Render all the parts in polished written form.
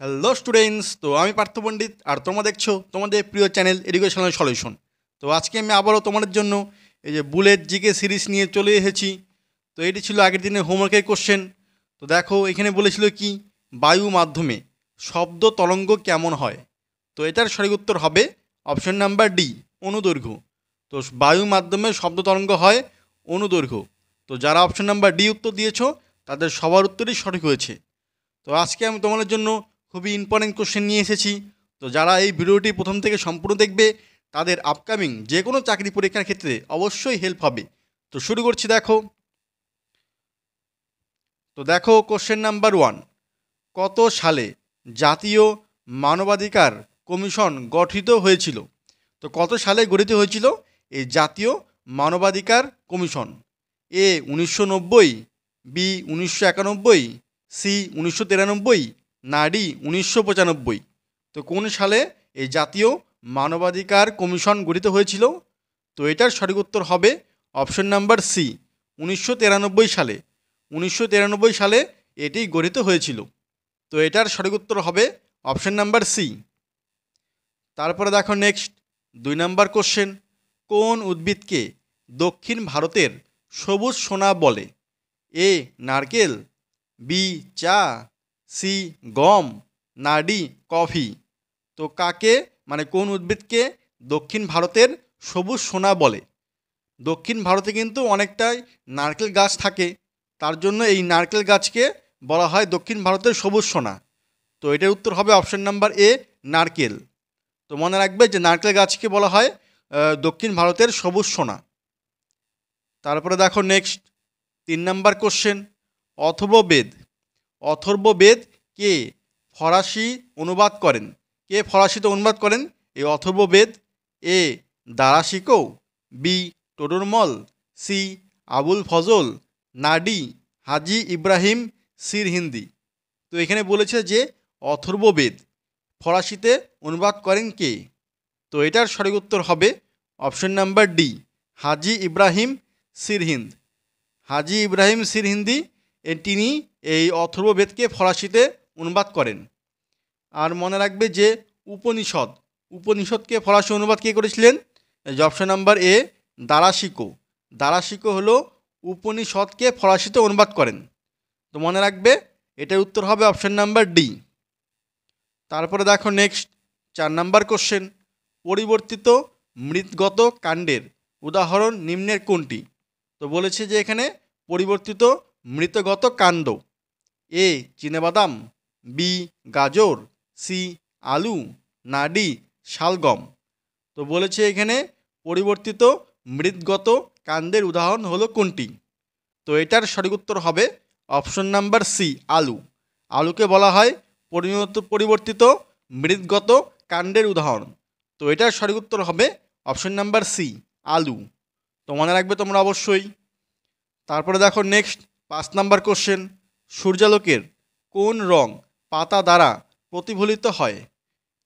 Hello students, তো আমি পার্থ পণ্ডিত আর তোমরা দেখছো তোমাদের প্রিয় চ্যানেল এডুকেশনাল সলিউশন। তো আজকে আমি আবারও তোমাদের জন্য এই যে বুলেট জিকে সিরিজ নিয়ে চলে এসেছি। তো এটি ছিল আগের দিনের হোমওয়ার্কের কোশ্চেন। তো দেখো এখানে বলেছিল কি, বায়ু মাধ্যমে শব্দ তরঙ্গ কেমন হয়। তো এটার সঠিক উত্তর হবে অপশন নাম্বার ডি, অনুদৈর্ঘ্য। তো বায়ু মাধ্যমে শব্দ তরঙ্গ হয় অনুদৈর্ঘ্য। তো যারা অপশন নাম্বার ডি উত্তর দিয়েছো তাদের সবার উত্তরই সঠিক হয়েছে। তো আজকে আমি তোমাদের জন্য খুবই ইম্পর্টেন্ট কোশ্চেন নিয়ে এসেছি। তো যারা এই ভিডিওটি প্রথম থেকে সম্পূর্ণ দেখবে তাদের আপকামিং যে কোনো চাকরি পরীক্ষার ক্ষেত্রে অবশ্যই হেল্প হবে। তো শুরু করছি। দেখো কোশ্চেন নাম্বার 1, কত সালে জাতীয় মানবাধিকার কমিশন গঠিত হয়েছিল। তো কত সালে গঠিত হয়েছিল এই জাতীয় মানবাধিকার কমিশন? এ 1990, বি 1991, সি 1993, না ডি 1995। তো কোন সালে এই জাতীয় মানবাধিকার কমিশন গঠিত হয়েছিল? তো এটার সঠিক উত্তর হবে অপশন নাম্বার সি, 1993 সালে। 1993 সালে এটি গঠিত হয়েছিল। তো এটার সঠিক উত্তর হবে অপশন নাম্বার সি। তারপরে দেখো নেক্সট 2 নাম্বার কোশ্চেন, কোন উদ্ভিদকে দক্ষিণ ভারতের সবুজ সোনা বলে? এ নারকেল, বি চা, সি গম, না ডি কফি। তো কাকে কোন উদ্ভিদকে দক্ষিণ ভারতের সবুজ সোনা বলে? দক্ষিণ ভারতে কিন্তু অনেকটাই নারকেল গাছ থাকে, তার জন্য এই নারকেল গাছকে বলা হয় দক্ষিণ ভারতের সবুজ সোনা। তো এটার উত্তর হবে অপশন নাম্বার এ, নারকেল। তো মনে রাখবে যে নারকেল গাছকে বলা হয় দক্ষিণ ভারতের সবুজ সোনা। তারপরে দেখো next 3 number question, Atharvaveda. Atharvaveda কে ফরাসি অনুবাদ করেন? কে ফরাসিতে অনুবাদ করেন এই Atharvaveda? A Darashikoh, B Todarmal, C Abul Fazl, না ডি হাজি ইব্রাহিম সিরহিন্দি। তো এখানে বলেছে যে অথর্ববেদ ফরাসিতে অনুবাদ করেন কে? তো এটার সঠিক উত্তর হবে অপশন নাম্বার ডি, হাজি ইব্রাহিম সিরহিন্দ। হাজি ইব্রাহিম সিরহিন্দি তিনি এই অথর্ববেদকে ফরাসিতে অনুবাদ করেন। আর মনে রাখবে যে উপনিষদ, উপনিষদকে ফরাসি অনুবাদ কে করেছিলেন? এই যে অপশন নাম্বার এ, দারাশিকো। দারাশিকো হলো উপনিষদকে ফরাসিতে অনুবাদ করেন। তো মনে রাখবে এটার উত্তর হবে অপশন নাম্বার ডি। তারপরে দেখো নেক্সট 4 নাম্বার কোশ্চেন, পরিবর্তিত মৃৎগত কাণ্ডের উদাহরণ নিম্নের কোনটি? তো বলেছে যে এখানে পরিবর্তিত মৃৎগত কাণ্ড। এ চিনেবাদাম, বি গাজর, সি আলু, না ডি শালগম। তো বলেছে এখানে পরিবর্তিত মৃৎগত কাণ্ডের উদাহরণ হলো কোনটি? তো এটার সঠিক উত্তর হবে অপশন নাম্বার সি, আলু। আলুকে বলা হয় পরিবর্তিত মৃৎগত কাণ্ডের উদাহরণ। তো এটার সঠিক উত্তর হবে অপশন নাম্বার সি, আলু। তো মনে রাখবে তোমরা অবশ্যই। তারপরে দেখো নেক্সট 5 নাম্বার কোশ্চেন, সূর্যালোকের কোন রং পাতা দ্বারা প্রতিফলিত হয়?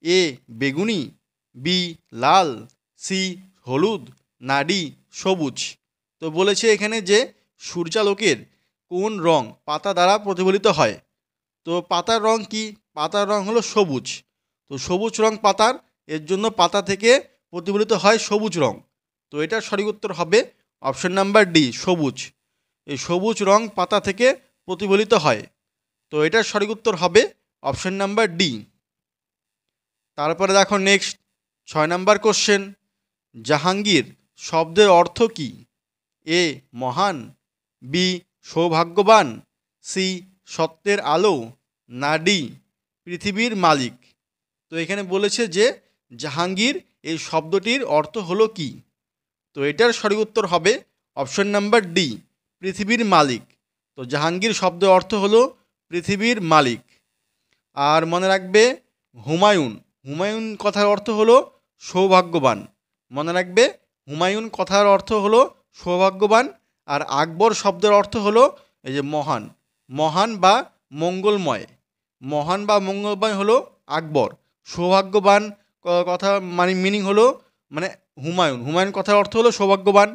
এ বেগুনি, বি লাল, সি হলুদ, না ডি সবুজ। তো বলেছে এখানে যে সূর্যালোকের কোন রং পাতা দ্বারা প্রতিফলিত হয়। তো পাতার রং কি? পাতার রং হলো সবুজ। তো সবুজ রং পাতার, এর জন্য পাতা থেকে প্রতিফলিত হয় সবুজ রং। তো এটার সঠিক উত্তর হবে অপশন নাম্বার ডি, সবুজ। এই সবুজ রং পাতা থেকে প্রতিফলিত হয়। তো এটার সঠিক উত্তর হবে অপশন নাম্বার ডি। তারপরে দেখো নেক্সট 6 নাম্বার কোশ্চেন, জাহাঙ্গীর শব্দের অর্থ কী? এ মহান, বি সৌভাগ্যবান, সি সত্যের আলো, না ডি পৃথিবীর মালিক। তো এখানে বলেছে যে জাহাঙ্গীর এই শব্দটির অর্থ হলো কি? তো এটার সঠিক উত্তর হবে অপশন নাম্বার ডি, পৃথিবীর মালিক। তো জাহাঙ্গীর শব্দের অর্থ হলো পৃথিবীর মালিক। আর মনে রাখবে হুমায়ুন, হুমায়ুন কথার অর্থ হলো সৌভাগ্যবান। মনে রাখবে হুমায়ুন কথার অর্থ হলো সৌভাগ্যবান। আর আকবর শব্দের অর্থ হলো এই যে মহান, মহান বা মঙ্গলময়। মহান বা মঙ্গলময় হলো আকবর। সৌভাগ্যবান কথা মিনিং হলো হুমায়ুন, হুমায়ুন কথার অর্থ হলো সৌভাগ্যবান।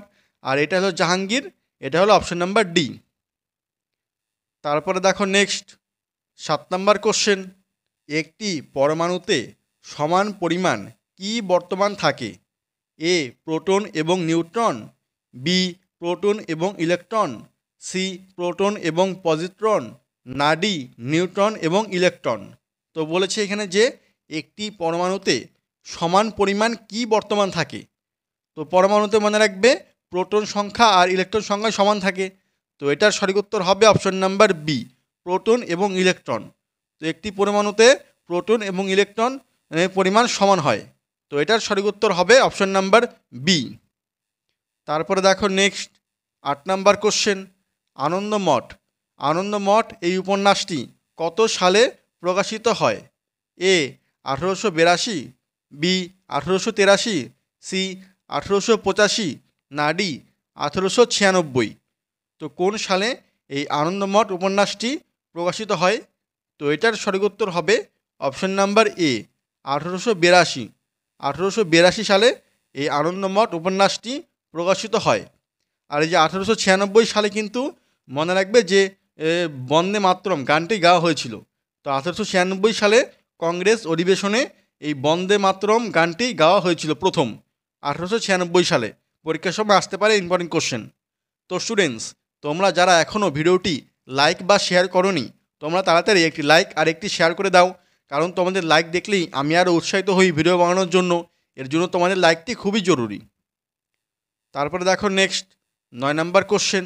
আর এটা হলো জাহাঙ্গীর, এটা হলো অপশন নাম্বার ডি। তারপরে দেখো নেক্সট 7 নাম্বার কোশ্চেন, একটি পরমাণুতে সমান পরিমাণ কি বর্তমান থাকে? এ প্রোটন এবং নিউট্রন, বি প্রোটন এবং ইলেকট্রন, সি প্রোটন এবং পজিট্রন, না ডি নিউট্রন এবং ইলেকট্রন। তো বলেছে এখানে যে একটি পরমাণুতে সমান পরিমাণ কি বর্তমান থাকে। তো পরমাণুতে মনে রাখবে প্রোটন সংখ্যা আর ইলেকট্রন সংখ্যা সমান থাকে। তো এটার সঠিক উত্তর হবে অপশন নাম্বার বি, প্রোটন এবং ইলেকট্রন। তো একটি পরমাণুতে প্রোটন এবং ইলেকট্রন পরিমাণ সমান হয়। তো এটার সঠিক উত্তর হবে অপশন নাম্বার বি। তারপরে দেখো next 8 number question, Anandamath. Anandamath এই উপন্যাসটি কত সালে প্রকাশিত হয়? এ 1882, বি 1883, সি 1885, না ডি 1896। তো কোন সালে এই আনন্দমঠ উপন্যাসটি প্রকাশিত হয়? তো এটার সঠিক উত্তর হবে অপশন নাম্বার এ 1882। 1882 সালে এই আনন্দমঠ উপন্যাসটি প্রকাশিত হয়। আর এই যে 1896 সালে কিন্তু মনে রাখবে যে বন্দে মাতরম গানটি গাওয়া হয়েছিল। তো 1896 সালে কংগ্রেস অধিবেশনে এই বন্দে মাতরম গানটি গাওয়া হয়েছিল প্রথম 1896 সালে। পরীক্ষার সময় আসতে পারে ইম্পর্টেন্ট কোশ্চেন। তো স্টুডেন্টস, তোমরা যারা এখনও ভিডিওটি লাইক বা শেয়ার করোনি, তোমরা তাড়াতাড়ি একটি লাইক আর একটি শেয়ার করে দাও, কারণ তোমাদের লাইক দেখলেই আমি আরও উৎসাহিত হই ভিডিও বানানোর জন্য। এর জন্য তোমাদের লাইকটি খুবই জরুরি। তারপরে দেখো নেক্সট 9 নাম্বার কোশ্চেন,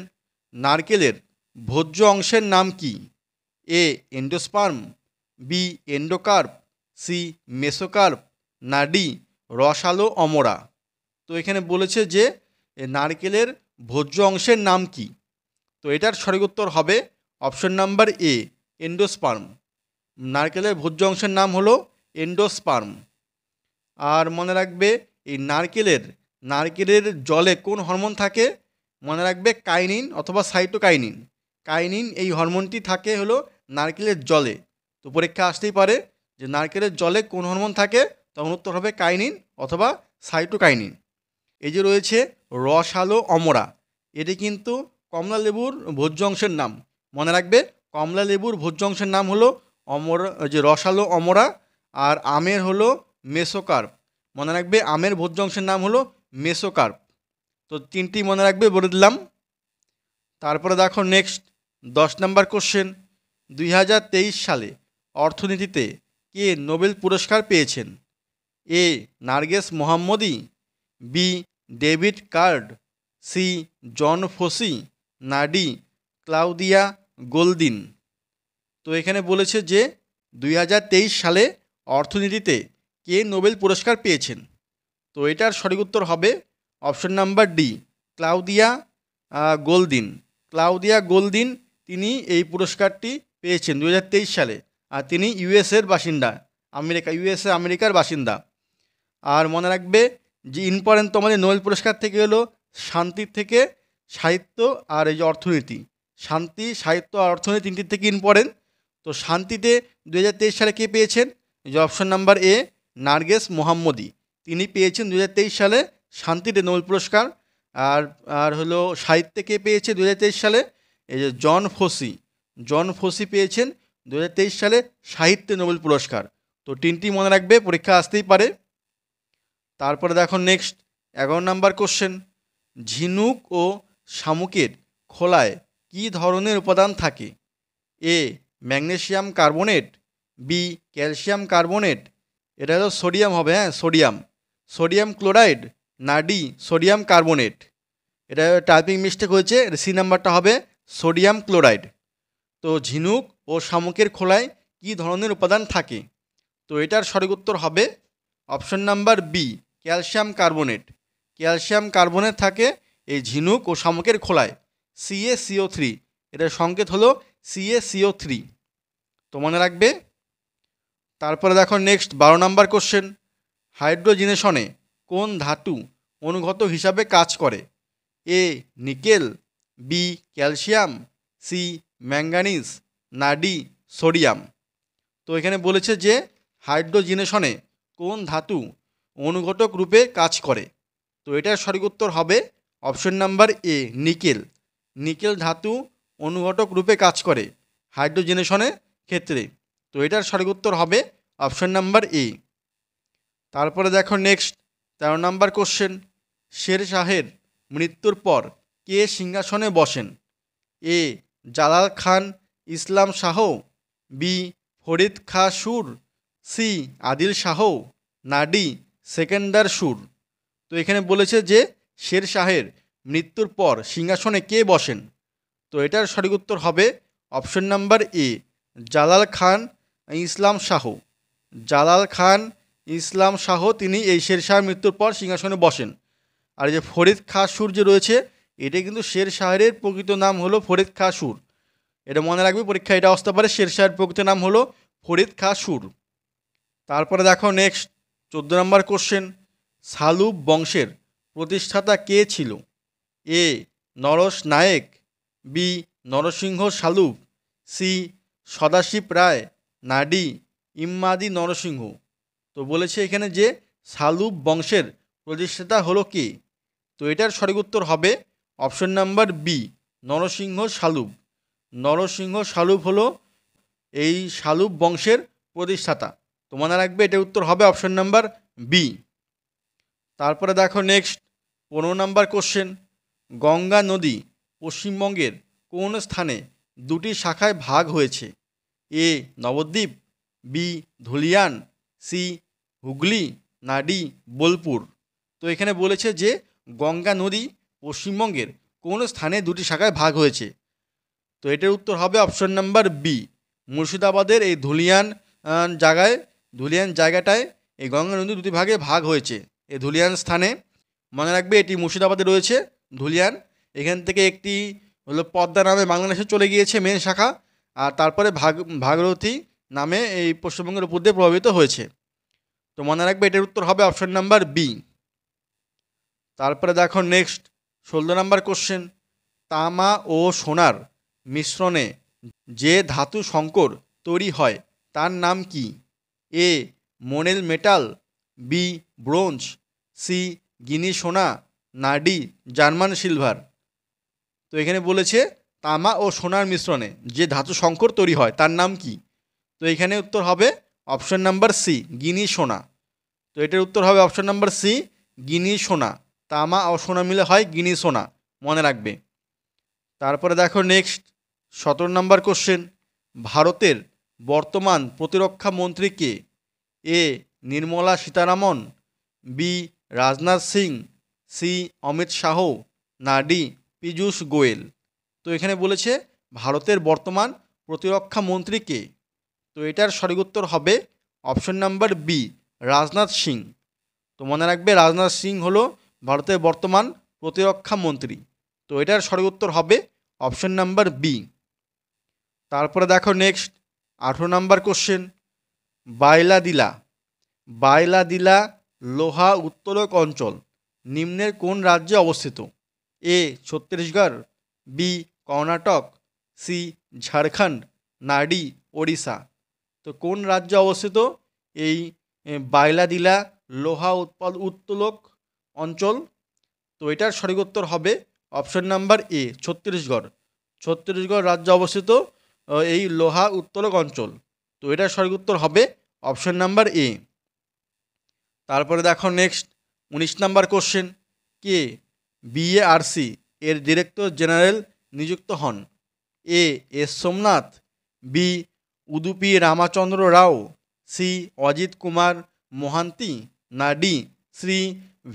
নারকেলের ভোজ্য অংশের নাম কি? এ এন্ডোস্পার্ম, বি এন্ডোকার্প, সি মেসোকার্প, না ডি রসালো অমরা। তো এখানে বলেছে যে নারকেলের ভোজ্য অংশের নাম কি? তো এটার সঠিক উত্তর হবে অপশন নাম্বার এ এন্ডোস্পার্ম। নারকেলের ভোজ্য অংশের নাম হলো এন্ডোস্পার্ম। আর মনে রাখবে এই নারকেলের জলে কোন হরমোন থাকে? মনে রাখবে কাইনিন অথবা সাইটোকাইনিন। কাইনিন এই হরমোনটি থাকে হলো নারকেলের জলে। তো পরীক্ষা আসতেই পারে যে নারকেলের জলে কোন হরমোন থাকে, তখন উত্তর হবে কাইনিন অথবা সাইটোকাইনিন। এই যে রয়েছে রসালো অমরা, এটি কিন্তু কমলা লেবুর ভোজ্য অংশের নাম। মনে রাখবে কমলা লেবুর ভোজ্য অংশের নাম হলো অমরা, যে রসালো অমরা। আর আমের হলো মেসোকার্প। মনে রাখবে আমের ভোজ্য অংশের নাম হলো মেসোকার্প। তো তিনটি মনে রাখবে, বলে দিলাম। তারপরে দেখো নেক্সট 10 নাম্বার কোশ্চেন, 2023 সালে অর্থনীতিতে কে নোবেল পুরস্কার পেয়েছেন? এ নার্গেস মোহাম্মদী, বি ডেভিড কার্ড, সি জন ফোসি, না ডি ক্লাউদিয়া গোলদিন। তো এখানে বলেছে যে 2023 সালে অর্থনীতিতে কে নোবেল পুরস্কার পেয়েছেন। তো এটার সঠিক উত্তর হবে option number D Claudia Goldin. Claudia Goldin তিনি এই পুরস্কারটি পেয়েছেন 2023 সালে। আর তিনি ইউএসএর বাসিন্দা, আমেরিকার বাসিন্দা। আর মনে রাখবে যে ইম্পর্টেন্ট তোমাদের নোবেল পুরস্কার থেকে হলো শান্তির থেকে সাহিত্য আর এই যে অর্থনীতি। শান্তি, সাহিত্য আর অর্থনীতি তিনটির থেকে ইম্পর্টেন্ট। তো শান্তিতে 2023 সালে কে পেয়েছেন? যে অপশন নাম্বার এ নার্গেস মোহাম্মদী, তিনি পেয়েছেন 2023 সালে শান্তিতে নোবেল পুরস্কার। আর আর হলো সাহিত্যে কে পেয়েছে 2023 সালে? এই যে জন ফোসি পেয়েছেন 2023 সালে সাহিত্যে নোবেল পুরস্কার। তো তিনটি মনে রাখবে, পরীক্ষা আসতেই পারে। তারপরে দেখো নেক্সট 11 নাম্বার কোশ্চেন, ঝিনুক ও শামুকের খোলায় কী ধরনের উপাদান থাকে? A magnesium carbonate, B calcium carbonate, এটা হলো সোডিয়াম হবে, সোডিয়াম ক্লোরাইড, না ডি সোডিয়াম কার্বনেট। এটা টাইপিং মিস্টেক হয়েছে, সি নাম্বারটা হবে সোডিয়াম ক্লোরাইড। তো ঝিনুক ও শামুকের খোলায় কী ধরনের উপাদান থাকে? তো এটার সঠিক উত্তর হবে option number B calcium carbonate. Calcium carbonate থাকে এই ঝিনুক ও শামুকের খোলায়, CaCO3। এটার সংকেত হলো CaCO3। তো মনে রাখবে। তারপরে দেখো নেক্সট 12 নাম্বার কোশ্চেন, হাইড্রোজেনেশনে কোন ধাতু অনুঘটক হিসাবে কাজ করে? A nickel, B calcium, C manganese, না ডি সোডিয়াম। তো এখানে বলেছে যে হাইড্রোজেনেশনে কোন ধাতু অনুঘটক রূপে কাজ করে। তো এটার সঠিক উত্তর হবে option number A nickel. Nickel ধাতু অনুঘটক রূপে কাজ করে হাইড্রোজেনেশনের ক্ষেত্রে। তো এটার সঠিক উত্তর হবে অপশন নাম্বার এ। তারপরে দেখো নেক্সট 13 নম্বর কোশ্চেন, শের শাহের মৃত্যুর পর কে সিংহাসনে বসেন? এ জালাল খান ইসলাম শাহ, বি ফরিদ খাঁ সুর, সি আদিল শাহ, না ডি সেকেন্দার সুর। তো এখানে বলেছে যে শের শাহের মৃত্যুর পর সিংহাসনে কে বসেন? তো এটার সঠিক উত্তর হবে option number A Jalal Khan Islam Shah. Jalal Khan Islam Shah তিনি এই শের শাহের মৃত্যুর পর সিংহাসনে বসেন। আর এই যে ফরিদ খাঁ সুর যে রয়েছে, এটা কিন্তু শের শাহের প্রকৃত নাম হলো ফরিদ খাঁ সুর। এটা মনে রাখবে, পরীক্ষা এটা আসতে পারে, শের শাহের প্রকৃত নাম হলো ফরিদ খাঁ সুর। তারপরে দেখো নেক্সট 14 নম্বর কোশ্চেন, সালুব বংশের প্রতিষ্ঠাতা কে ছিল? এ নরস নায়েক, বি নরসিংহ সালুব, সি সদাশিব রায়, না ডি ইম্মাদি নরসিংহ। তো বলেছে এখানে যে সালুব বংশের প্রতিষ্ঠাতা হলো কে? তো এটার সঠিক উত্তর হবে option number B Narasimha Saluva. Narasimha Saluva হলো এই সালুব বংশের প্রতিষ্ঠাতা। তো মনে রাখবে এটার উত্তর হবে অপশন নাম্বার বি। তারপরে দেখো নেক্সট 15 নম্বর কোশ্চেন, গঙ্গা নদী পশ্চিমবঙ্গের কোন স্থানে দুটি শাখায় ভাগ হয়েছে? এ নবদ্বীপ, বি ধুলিয়ান, সি হুগলি, না ডি বোলপুর। তো এখানে বলেছে যে গঙ্গা নদী পশ্চিমবঙ্গের কোন স্থানে দুটি শাখায় ভাগ হয়েছে? তো এটার উত্তর হবে অপশন নাম্বার বি মুর্শিদাবাদের এই ধুলিয়ান জায়গাটায় এই গঙ্গা নদী দুটি ভাগে ভাগ হয়েছে। এই ধুলিয়ান স্থানে, মনে রাখবে এটি মুর্শিদাবাদে রয়েছে ধুলিয়ান। এখান থেকে একটি হলো পদ্মা নামে বাংলাদেশে চলে গিয়েছে মেন শাখা, আর তারপরে ভাগীরথী নামে এই পশ্চিমবঙ্গের উপর দিয়ে প্রভাবিত হয়েছে। তো মনে রাখবে এটার উত্তর হবে অপশন নাম্বার বি। তারপরে দেখো নেক্সট 16 নম্বর কোশ্চেন, তামা ও সোনার মিশ্রণে যে ধাতু সংকর তৈরি হয় তার নাম কি? এ মোনেল মেটাল, বি ব্রোঞ্জ, সি গিনি সোনা, না ডি জার্মান সিলভার। তো এখানে বলেছে তামা ও সোনার মিশ্রণে যে ধাতু সংকর তৈরি হয় তার নাম কি? তো এখানে উত্তর হবে অপশন নাম্বার সি গিনি সোনা। তো এটার উত্তর হবে অপশন নাম্বার সি গিনি সোনা। তামা ও সোনা মিলে হয় গিনি সোনা, মনে রাখবে। তারপরে দেখো নেক্সট 17 নম্বর কোশ্চেন, ভারতের বর্তমান প্রতিরক্ষা মন্ত্রী কে? এ নির্মলা সীতারামন, বি রাজনাথ সিং, সি অমিত শাহ, না ডি পীযূষ গোয়েল। তো এখানে বলেছে ভারতের বর্তমান প্রতিরক্ষা মন্ত্রী কে? তো এটার সঠিক উত্তর হবে option number B Rajnath Singh. তো মনে রাখবে রাজনাথ সিং হলো ভারতের বর্তমান প্রতিরক্ষা মন্ত্রী। তো এটার সঠিক উত্তর হবে অপশন নাম্বার বি। তারপরে দেখো নেক্সট 18 নম্বর কোশ্চেন, বায়লাদিলা লোহা উত্তোলক অঞ্চল নিম্নের কোন রাজ্যে অবস্থিত? এ ছত্তিশগড়, বি কর্ণাটক, সি ঝাড়খণ্ড, না ডি ওড়িশা। তো কোন রাজ্যে অবস্থিত এই বায়লাদিলা লোহা উত্তোলক অঞ্চল? তো এটার সঠিক উত্তর হবে option number A Chhattisgarh. Chhattisgarh রাজ্যে অবস্থিত এই লোহা উত্তোলক অঞ্চল। তো এটার সঠিক উত্তর হবে অপশন নাম্বার এ। তারপরে দেখো নেক্সট 19 নম্বর কোশ্চেন, কে বিএআরসি এর ডিরেক্টর জেনারেল নিযুক্ত হন? A S Somnath, B Udupi Ramachandra Rao, C Ajit Kumar Mohanty, না ডি শ্রী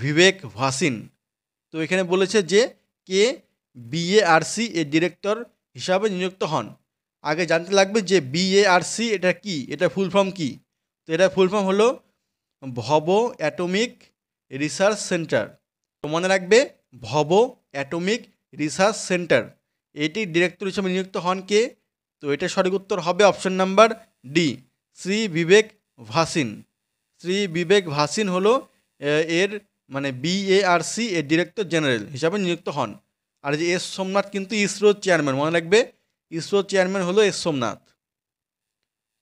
বিবেক ভাসিন। তো এখানে বলেছে যে কে বিএআরসি এর ডিরেক্টর হিসাবে নিযুক্ত হন। আগে জানতে লাগবে যে বিএআরসি এটা কি, এটা ফুল ফর্ম কি। তো এটা ফুল ফর্ম হলো ভব অ্যাটমিক রিসার্চ সেন্টার। তো মনে রাখবে ভব অ্যাটমিক রিসার্চ সেন্টার, এটি ডিরেক্টর হিসেবে নিযুক্ত হন কে? তো এটা সঠিক উত্তর হবে অপশন নাম্বার ডি শ্রী বিবেক ভাসিন। শ্রী বিবেক ভাসিন হলো এর মানে বিএআরসি এর ডিরেক্টর জেনারেল হিসাবে নিযুক্ত হন। আর যে এস সোমনাথ কিন্তু ইসরোর চেয়ারম্যান, মনে রাখবে ইসরোর চেয়ারম্যান হলো এস সোমনাথ।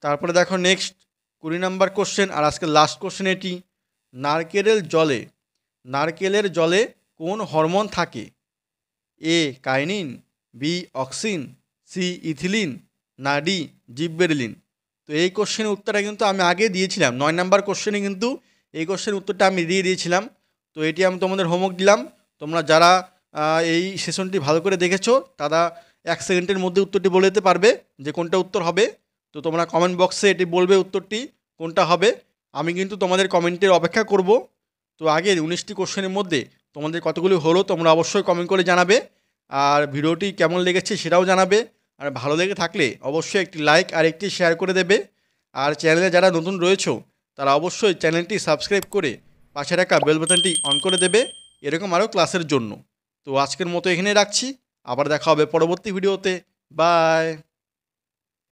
তারপরে দেখো নেক্সট 20 নম্বর কোশ্চেন, আর আজকে লাস্ট কোশ্চেন এটি, নারকেলের জলে কোন হরমোন থাকে? A kinin, B auxin, C ethylene, না ডি জিব্বেরেলিন। তো এই কোশ্চেনের উত্তরটা কিন্তু আমি আগে দিয়েছিলাম, 9 নাম্বার কোশ্চেনে কিন্তু এই কোশ্চেনের উত্তরটা আমি দিয়ে দিয়েছিলাম। তো এটি আমি তোমাদের হোমওয়ার্ক দিলাম। তোমরা যারা এই সেশনটি ভালো করে দেখেছো তারা 1 সেকেন্ডের মধ্যে উত্তরটি বলে দিতে পারবে যে কোনটা উত্তর হবে। তো তোমরা কমেন্ট বক্সে এটি বলবে উত্তরটি কোনটা হবে। আমি কিন্তু তোমাদের কমেন্টের অপেক্ষা করব। তো আগে 19টি কোশ্চেনের মধ্যে তোমাদের কতগুলি হলো তোমরা অবশ্যই কমেন্ট করে জানাবে। আর ভিডিওটি কেমন লেগেছে সেটাও জানাবে। আর ভালো লেগে থাকলে অবশ্যই একটি লাইক আর একটি শেয়ার করে দেবে। আর চ্যানেলে যারা নতুন রয়েছো তারা অবশ্যই চ্যানেলটি সাবস্ক্রাইব করে পাশে রাখা বেল বাটনটি অন করে দেবে এরকম আরও ক্লাসের জন্য। তো আজকের মতো এখানে রাখছি, আবার দেখা হবে পরবর্তী ভিডিওতে। বাই।